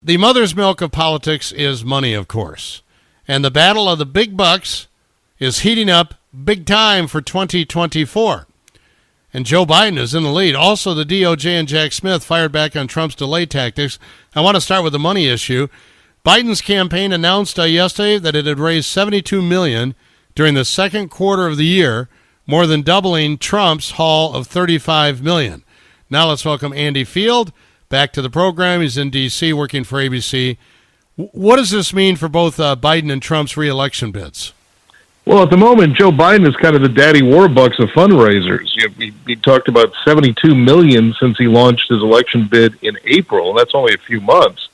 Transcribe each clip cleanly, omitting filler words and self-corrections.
The mother's milk of politics is money, of course. And the battle of the big bucks is heating up big time for 2024. And Joe Biden is in the lead. Also, the DOJ and Jack Smith fired back on Trump's delay tactics. I want to start with the money issue. Biden's campaign announced yesterday that it had raised $72 million during the second quarter of the year, more than doubling Trump's haul of $35 million. Now let's welcome Andy Field back to the program. He's in D.C. working for ABC. What does this mean for both Biden and Trump's reelection bids? Well, at the moment, Joe Biden is kind of the daddy warbucks of fundraisers. He talked about $72 million since he launched his election bid in April, and that's only a few months.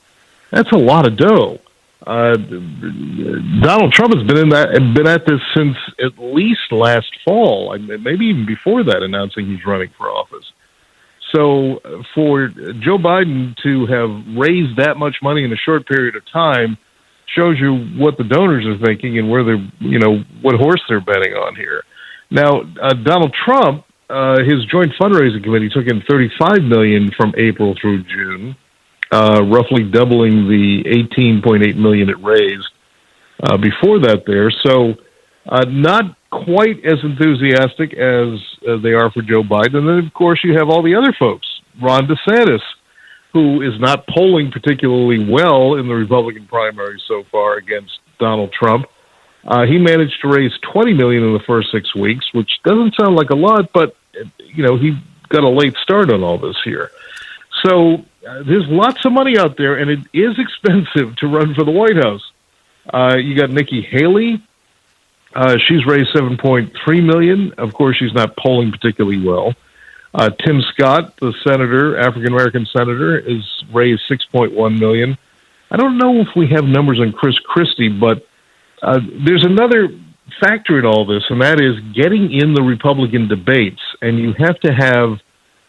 That's a lot of dough. Donald Trump has been at this since at least last fall, maybe even before that, announcing he's running for office. So for Joe Biden to have raised that much money in a short period of time shows you what the donors are thinking and where they're, what horse they're betting on here. Now, Donald Trump, his joint fundraising committee took in $35 million from April through June, roughly doubling the $18.8 million it raised before that there. So not quite as enthusiastic as they are for Joe Biden. And then, of course, you have all the other folks. Ron DeSantis, who is not polling particularly well in the Republican primary so far against Donald Trump. He managed to raise $20 million in the first 6 weeks, which doesn't sound like a lot, but, he got a late start on all this here. So there's lots of money out there, and it is expensive to run for the White House. You got Nikki Haley. She's raised $7.3 million. Of course, she's not polling particularly well. Tim Scott, the senator, African-American senator, is raised $6.1 million. I don't know if we have numbers on Chris Christie, but there's another factor in all this, and that is getting in the Republican debates. And you have to have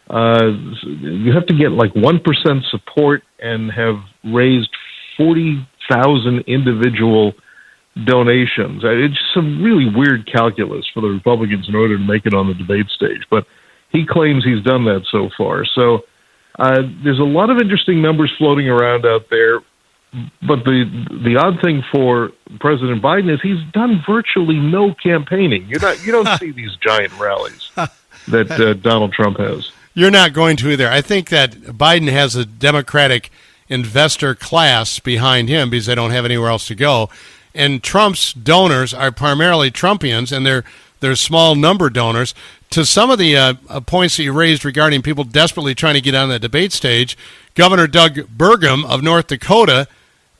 get like 1% support and have raised 40,000 individual donations. It's some really weird calculus for the Republicans in order to make it on the debate stage, but he claims he's done that so far. So there's a lot of interesting numbers floating around out there, but the odd thing for President Biden is he's done virtually no campaigning. You don't see these giant rallies that Donald Trump has. You're not going to either. I think that Biden has a Democratic investor class behind him because they don't have anywhere else to go. And Trump's donors are primarily Trumpians, and they're small number donors. To some of the points that you raised regarding people desperately trying to get on the debate stage, Governor Doug Burgum of North Dakota,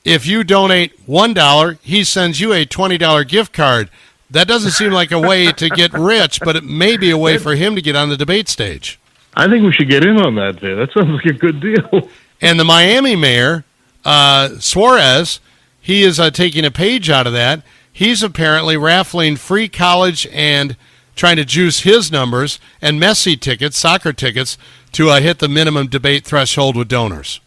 if you donate $1, he sends you a $20 gift card. That doesn't seem like a way to get rich, but it may be a way for him to get on the debate stage. I think we should get in on that, Jay. That sounds like a good deal. And the Miami mayor, Suarez, he is taking a page out of that. He's apparently raffling free college and trying to juice his numbers and Messi tickets, soccer tickets, to hit the minimum debate threshold with donors.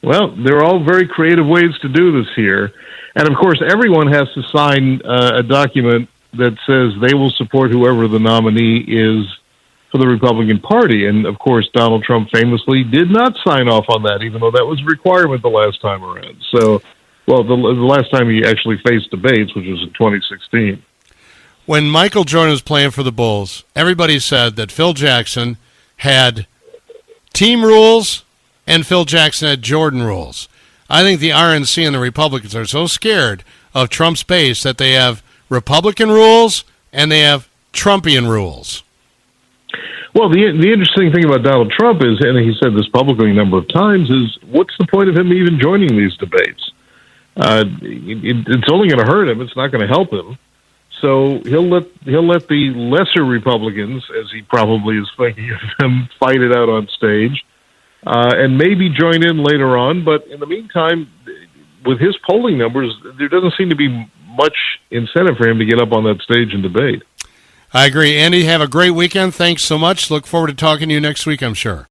Well, there are all very creative ways to do this here. And, of course, everyone has to sign a document that says they will support whoever the nominee is for the Republican Party. And, of course, Donald Trump famously did not sign off on that, even though that was a requirement the last time around. So, well, the last time he actually faced debates, which was in 2016. When Michael Jordan was playing for the Bulls, everybody said that Phil Jackson had team rules and Phil Jackson had Jordan rules. I think the RNC and the Republicans are so scared of Trump's base that they have Republican rules and they have Trumpian rules. Well, the interesting thing about Donald Trump is, and he said this publicly a number of times, is what's the point of him even joining these debates? It's only going to hurt him. It's not going to help him. So he'll let the lesser Republicans, as he probably is thinking of them, fight it out on stage, and maybe join in later on. But in the meantime, with his polling numbers, there doesn't seem to be much incentive for him to get up on that stage and debate. I agree. Andy, have a great weekend. Thanks so much. Look forward to talking to you next week, I'm sure.